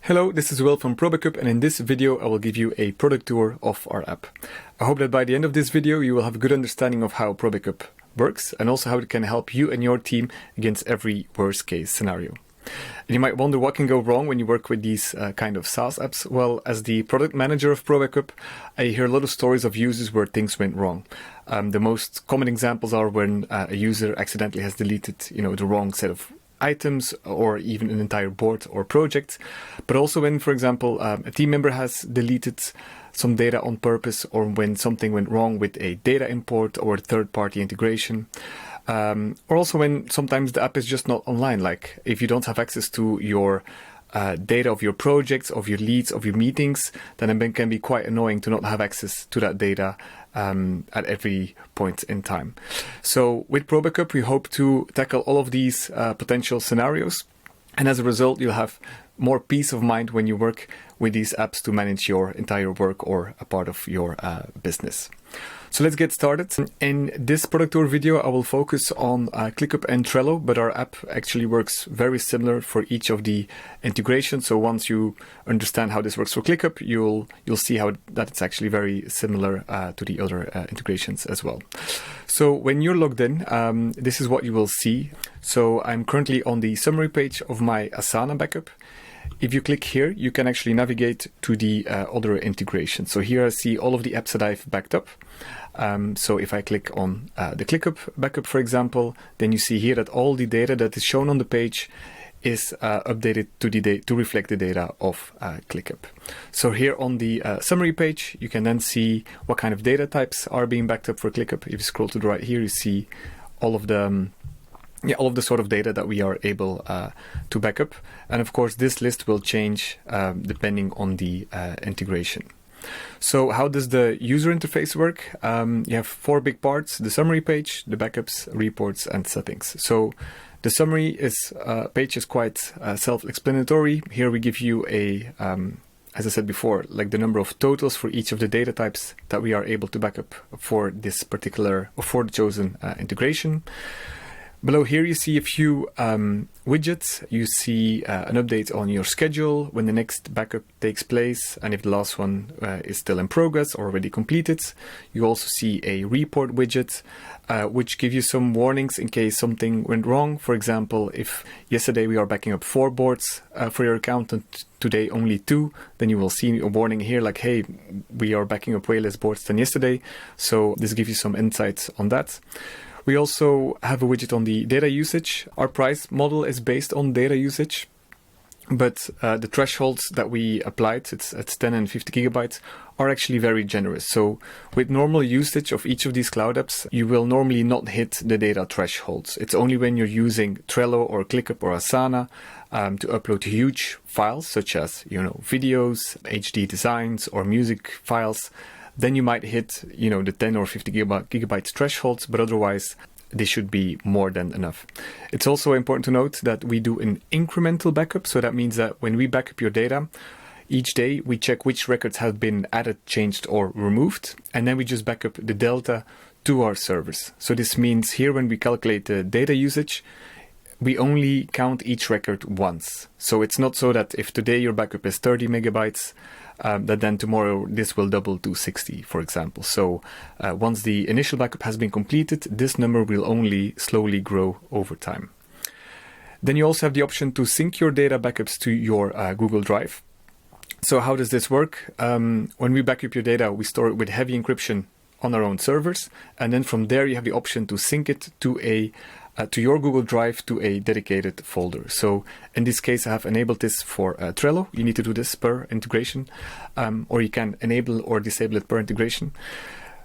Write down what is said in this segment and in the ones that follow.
Hello, this is Will from ProBackup, and in this video I will give you a product tour of our app. I hope that by the end of this video you will have a good understanding of how ProBackup works and also how it can help you and your team against every worst case scenario. And you might wonder what can go wrong when you work with these kind of SaaS apps. Well, as the product manager of ProBackup, I hear a lot of stories of users where things went wrong. The most common examples are when a user accidentally has deleted, the wrong set of items or even an entire board or project, but also when, for example, a team member has deleted some data on purpose, or when something went wrong with a data import or a third-party integration, or also when sometimes the app is just not online, like if you don't have access to your data of your projects, of your leads, of your meetings, then it can be quite annoying to not have access to that data at every point in time. So with ProBackup, we hope to tackle all of these potential scenarios. And as a result, you'll have more peace of mind when you work with these apps to manage your entire work or a part of your business. So let's get started. In this product tour video, I will focus on ClickUp and Trello, but our app actually works very similar for each of the integrations. So once you understand how this works for ClickUp, you'll see that it's actually very similar to the other integrations as well. So when you're logged in, this is what you will see. So I'm currently on the summary page of my Asana backup. If you click here, you can actually navigate to the other integration. So here I see all of the apps that I've backed up. So if I click on the ClickUp backup, for example, then you see here that all the data that is shown on the page is updated to reflect the data of ClickUp. So here on the summary page, you can then see what kind of data types are being backed up for ClickUp. If you scroll to the right here, you see all of the sort of data that we are able to back up. And of course, this list will change depending on the integration. So how does the user interface work? You have four big parts: the summary page, the backups, reports, and settings. So the summary page is quite self-explanatory. Here we give you as I said before, like the number of totals for each of the data types that we are able to back up for this particular, or for the chosen integration. Below here you see a few widgets. You see an update on your schedule, when the next backup takes place, and if the last one is still in progress or already completed. You also see a report widget, which gives you some warnings in case something went wrong. For example, if yesterday we are backing up 4 boards for your account and today only 2, then you will see a warning here like, hey, we are backing up way less boards than yesterday. So this gives you some insights on that. We also have a widget on the data usage. Our price model is based on data usage, but the thresholds that we applied, it's 10 and 50 gigabytes, are actually very generous. So with normal usage of each of these cloud apps, you will normally not hit the data thresholds. It's only when you're using Trello or ClickUp or Asana to upload huge files, such as videos, HD designs, or music files, then you might hit, the 10 or 50 gigabytes thresholds, but otherwise they should be more than enough. It's also important to note that we do an incremental backup. So that means that when we back up your data, each day we check which records have been added, changed, or removed, and then we just back up the delta to our servers. So this means here when we calculate the data usage, we only count each record once. So it's not so that if today your backup is 30 megabytes, that then tomorrow this will double to 60, for example. So once the initial backup has been completed, this number will only slowly grow over time. Then you also have the option to sync your data backups to your Google Drive. So how does this work? When we back up your data, we store it with heavy encryption on our own servers, and then from there you have the option to sync it to your Google Drive to a dedicated folder. So in this case, I have enabled this for Trello. You need to do this per integration, or you can enable or disable it per integration.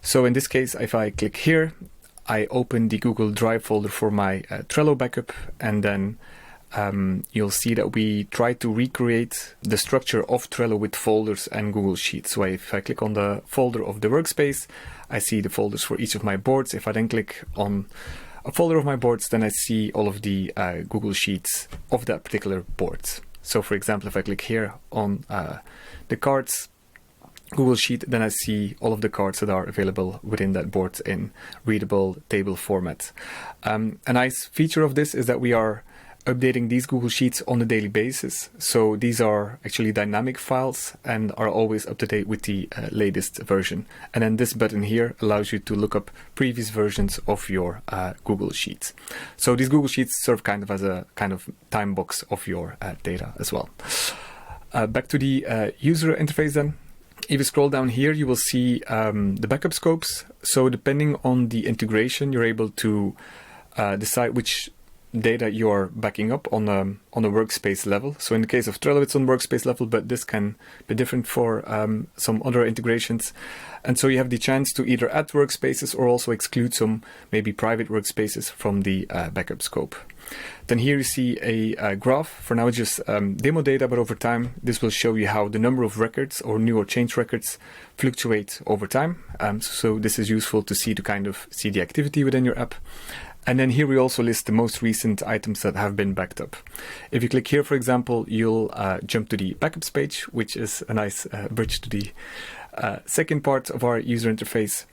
So in this case, if I click here, I open the Google Drive folder for my Trello backup, and then you'll see that we try to recreate the structure of Trello with folders and Google Sheets. So if I click on the folder of the workspace, I see the folders for each of my boards. If I then click on a folder of my boards, then I see all of the Google Sheets of that particular board. So for example, if I click here on the cards Google Sheet, then I see all of the cards that are available within that board in readable table format. A nice feature of this is that we are updating these Google Sheets on a daily basis. So these are actually dynamic files and are always up to date with the latest version. And then this button here allows you to look up previous versions of your Google Sheets. So these Google Sheets serve kind of as a kind of time box of your data as well. Back to the user interface then. If you scroll down here, you will see the backup scopes. So depending on the integration, you're able to decide which data you're backing up on a workspace level. So in the case of Trello, it's on workspace level, but this can be different for some other integrations. And so you have the chance to either add workspaces or also exclude some maybe private workspaces from the backup scope. Then here you see a graph. For now, it's just demo data, but over time, this will show you how the number of records or new or changed records fluctuate over time. So this is useful to kind of see the activity within your app. And then here we also list the most recent items that have been backed up. If you click here, for example, you'll jump to the backups page, which is a nice bridge to the second part of our user interface,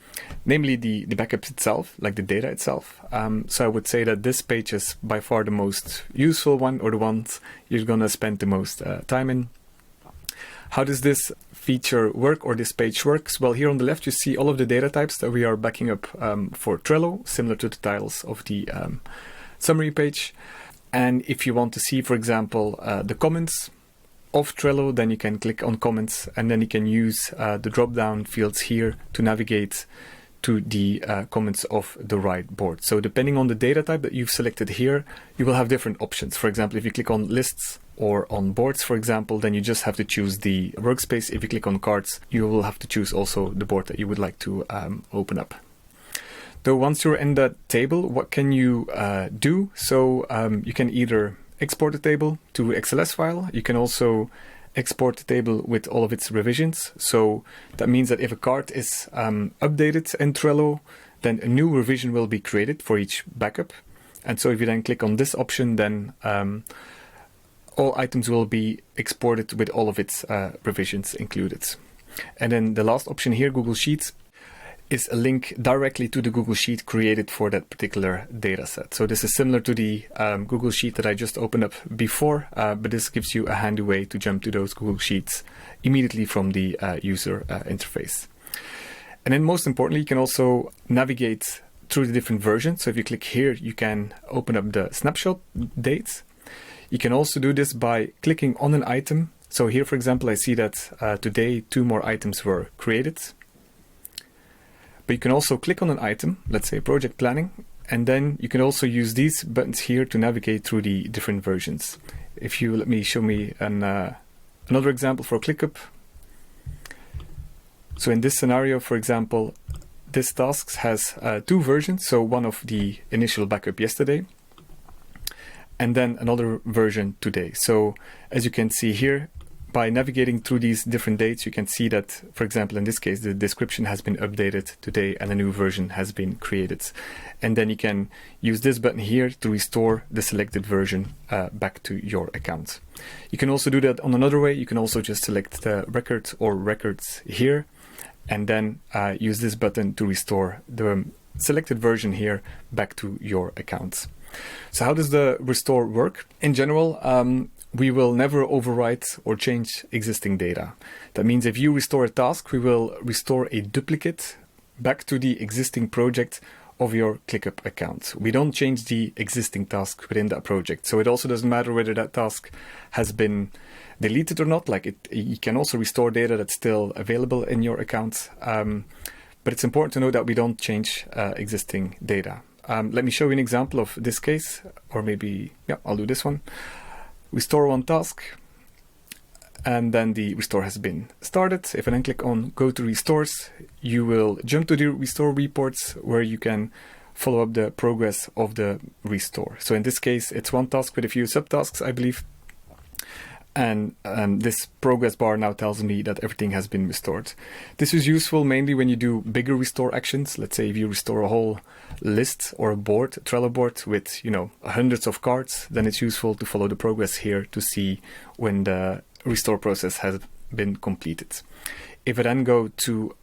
namely the backups itself, like the data itself. So I would say that this page is by far the most useful one, or the ones you're going to spend the most time in. How does this feature work, or this page works? Well, here on the left, you see all of the data types that we are backing up for Trello, similar to the titles of the summary page. And if you want to see, for example, the comments of Trello, then you can click on comments, and then you can use the drop-down fields here to navigate to the comments of the right board. So depending on the data type that you've selected here, you will have different options. For example, if you click on lists or on boards, for example, then you just have to choose the workspace. If you click on cards, you will have to choose also the board that you would like to open up. Though once you're in that table, what can you do? So you can either export the table to XLS file. You can also export the table with all of its revisions. So that means that if a card is updated in Trello, then a new revision will be created for each backup. And so if you then click on this option, then all items will be exported with all of its revisions included. And then the last option here, Google Sheets, is a link directly to the Google Sheet created for that particular data set. So this is similar to the Google Sheet that I just opened up before, but this gives you a handy way to jump to those Google Sheets immediately from the user interface. And then most importantly, you can also navigate through the different versions. So if you click here, you can open up the snapshot dates. You can also do this by clicking on an item. So here, for example, I see that today 2 more items were created. But you can also click on an item, let's say project planning, and then you can also use these buttons here to navigate through the different versions. If you let me show me another example for ClickUp. So in this scenario, for example, this task has 2 versions. So one of the initial backup yesterday, and then another version today. So as you can see here, by navigating through these different dates, you can see that, for example, in this case, the description has been updated today and a new version has been created. And then you can use this button here to restore the selected version back to your account. You can also do that on another way. You can also just select the record or records here, and then use this button to restore the selected version here back to your account. So how does the restore work? In general, we will never overwrite or change existing data. That means if you restore a task, we will restore a duplicate back to the existing project of your ClickUp account. We don't change the existing task within that project. So it also doesn't matter whether that task has been deleted or not. Like you can also restore data that's still available in your account. But it's important to know that we don't change existing data. Let me show you an example of this case, or maybe, yeah, I'll do this one. Restore one task, and then the restore has been started. If I then click on Go to Restores, you will jump to the restore reports where you can follow up the progress of the restore. So in this case, it's one task with a few subtasks, I believe. And this progress bar now tells me that everything has been restored. This is useful mainly when you do bigger restore actions. Let's say if you restore a whole list or a board, a Trello board with, hundreds of cards, then it's useful to follow the progress here to see when the restore process has been completed. If I then go to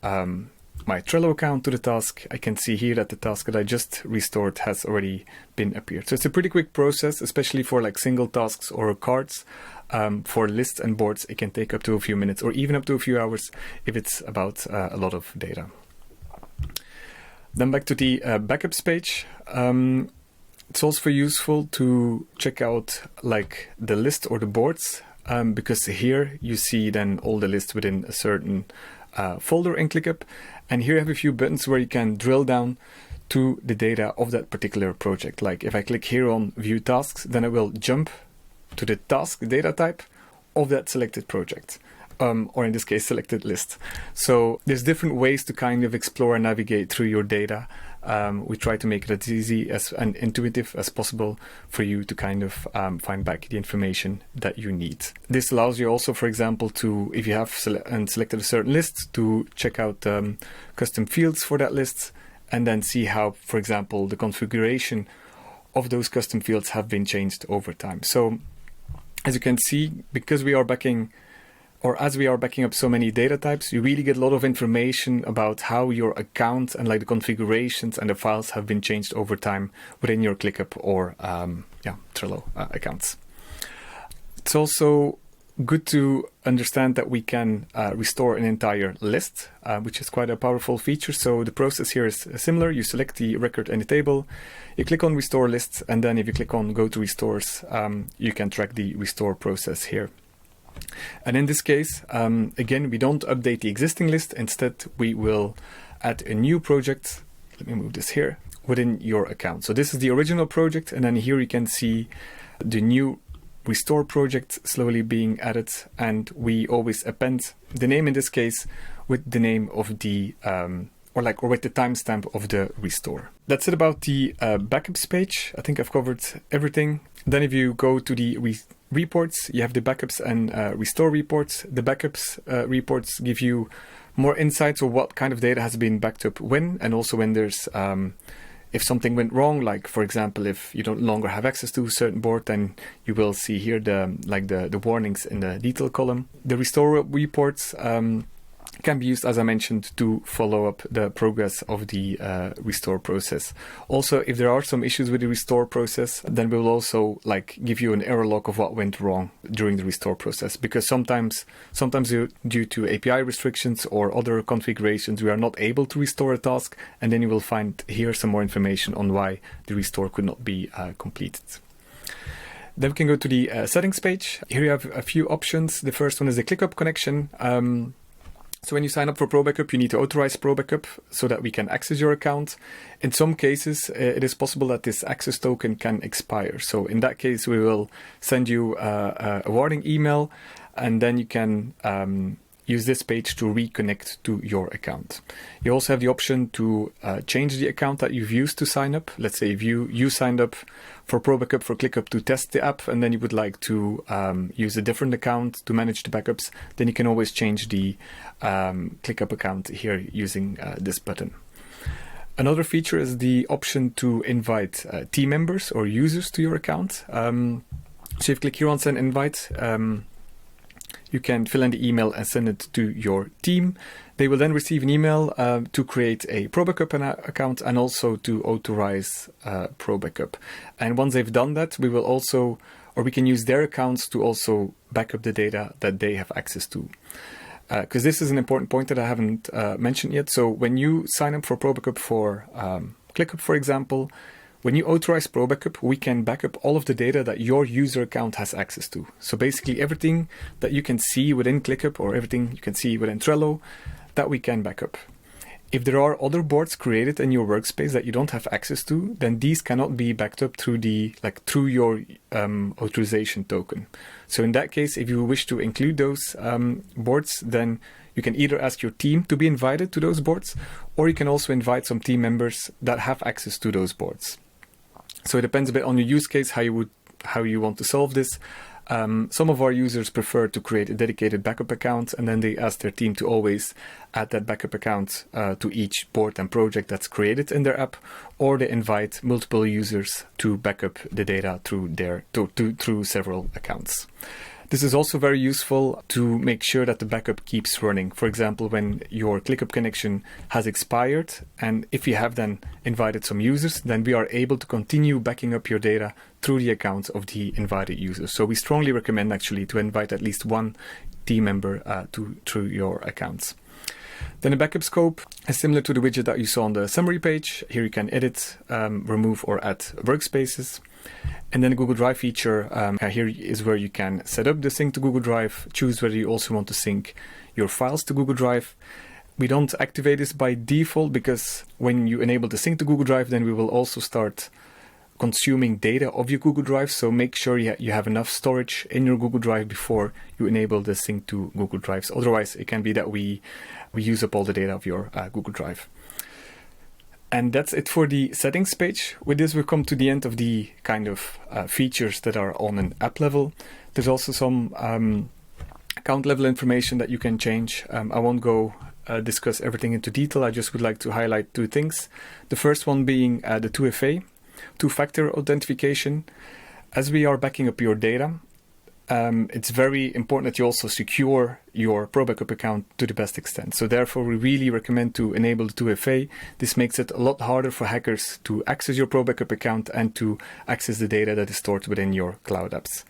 my Trello account to the task, I can see here that the task that I just restored has already been appeared. So it's a pretty quick process, especially for like single tasks or cards. For lists and boards, it can take up to a few minutes or even up to a few hours if it's about a lot of data. Then back to the backups page. It's also useful to check out like the list or the boards, because here you see then all the lists within a certain folder in ClickUp. And here I have a few buttons where you can drill down to the data of that particular project. Like if I click here on view tasks, then I will jump to the task data type of that selected project. Or in this case, selected list. So there's different ways to kind of explore and navigate through your data. We try to make it as easy and intuitive as possible for you to kind of find back the information that you need. This allows you also, for example, to, if you have selected a certain list, to check out custom fields for that list and then see how, for example, the configuration of those custom fields have been changed over time. So as you can see, because we are backing as we are backing up so many data types, you really get a lot of information about how your account and like the configurations and the files have been changed over time within your ClickUp or Trello accounts. It's also good to understand that we can restore an entire list, which is quite a powerful feature. So the process here is similar. You select the record in the table, you click on restore lists, and then if you click on go to restores, you can track the restore process here. And in this case, again, we don't update the existing list. Instead, we will add a new project. Let me move this here within your account. So this is the original project. And then here you can see the new restore project slowly being added. And we always append the name in this case with the name of the, or with the timestamp of the restore. That's it about the backups page. I think I've covered everything. Then if you go to the reports, you have the backups and restore reports. The backups reports give you more insights of what kind of data has been backed up when, and also when there's if something went wrong, like for example, if you don't longer have access to a certain board, then you will see here the warnings in the detail column. The restore reports can be used, as I mentioned, to follow up the progress of the restore process. Also, if there are some issues with the restore process, then we will also give you an error log of what went wrong during the restore process, because sometimes due to API restrictions or other configurations, we are not able to restore a task, and then you will find here some more information on why the restore could not be completed. Then we can go to the settings page. Here you have a few options. The first one is the ClickUp connection. So when you sign up for ProBackup, you need to authorize ProBackup so that we can access your account. In some cases, it is possible that this access token can expire. So in that case, we will send you a warning email, and then you can use this page to reconnect to your account. You also have the option to change the account that you've used to sign up. Let's say if you signed up for ProBackup for ClickUp to test the app, and then you would like to use a different account to manage the backups, then you can always change the ClickUp account here using this button. Another feature is the option to invite team members or users to your account. So if you click here on send invite, you can fill in the email and send it to your team. They will then receive an email to create a ProBackup account and also to authorize ProBackup. And once they've done that, we will also, or we can use their accounts to also back up the data that they have access to. Because this is an important point that I haven't mentioned yet. So when you sign up for ProBackup for ClickUp, for example, when you authorize ProBackup, we can back up all of the data that your user account has access to. So basically everything that you can see within ClickUp or everything you can see within Trello, that we can back up. If there are other boards created in your workspace that you don't have access to, then these cannot be backed up through through your authorization token. So in that case, if you wish to include those boards, then you can either ask your team to be invited to those boards, or you can also invite some team members that have access to those boards. So it depends a bit on your use case, how you want to solve this. Some of our users prefer to create a dedicated backup account, and then they ask their team to always add that backup account to each board and project that's created in their app, or they invite multiple users to back up the data through through several accounts. This is also very useful to make sure that the backup keeps running. For example, when your ClickUp connection has expired, and if you have then invited some users, then we are able to continue backing up your data through the accounts of the invited users. So we strongly recommend actually to invite at least one team member through your accounts. Then the backup scope is similar to the widget that you saw on the summary page. Here you can edit, remove or add workspaces. And then the Google Drive feature, here is where you can set up the sync to Google Drive, choose whether you also want to sync your files to Google Drive. We don't activate this by default because when you enable the sync to Google Drive, then we will also start consuming data of your Google Drive. So make sure you have enough storage in your Google Drive before you enable the sync to Google Drives. Otherwise, it can be that we use up all the data of your Google Drive. And that's it for the settings page. With this, we've come to the end of the kind of features that are on an app level. There's also some account level information that you can change. I won't go discuss everything into detail. I just would like to highlight two things. The first one being the 2FA, two-factor authentication. As we are backing up your data, it's very important that you also secure your ProBackup account to the best extent. So therefore, we really recommend to enable the 2FA. This makes it a lot harder for hackers to access your ProBackup account and to access the data that is stored within your cloud apps.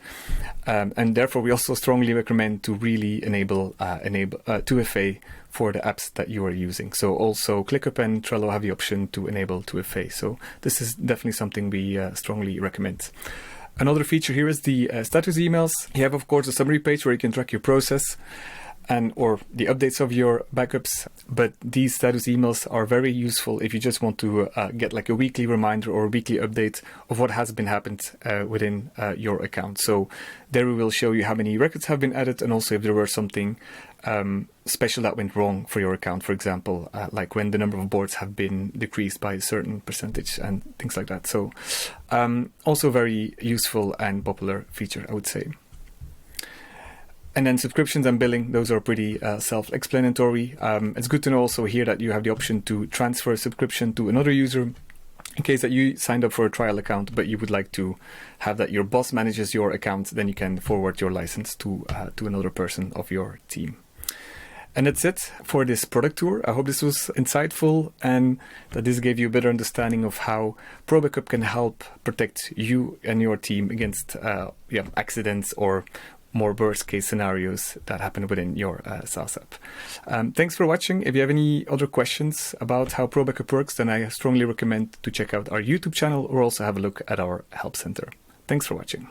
And therefore, we also strongly recommend to really enable 2FA for the apps that you are using. So also ClickUp and Trello have the option to enable 2FA. So this is definitely something we strongly recommend. Another feature here is the status emails. You have, of course, a summary page where you can track your process or the updates of your backups. But these status emails are very useful if you just want to get like a weekly reminder or a weekly update of what has been happened within your account. So there we will show you how many records have been added and also if there were something special that went wrong for your account, for example, like when the number of boards have been decreased by a certain percentage and things like that. So also very useful and popular feature, I would say. And then subscriptions and billing, those are pretty self-explanatory. It's good to know also here that you have the option to transfer a subscription to another user in case that you signed up for a trial account, but you would like to have that your boss manages your account, then you can forward your license to another person of your team. And that's it for this product tour. I hope this was insightful and that this gave you a better understanding of how ProBackup can help protect you and your team against accidents or more worst case scenarios that happen within your SaaS app. Thanks for watching. If you have any other questions about how ProBackup works, then I strongly recommend to check out our YouTube channel or also have a look at our help center. Thanks for watching.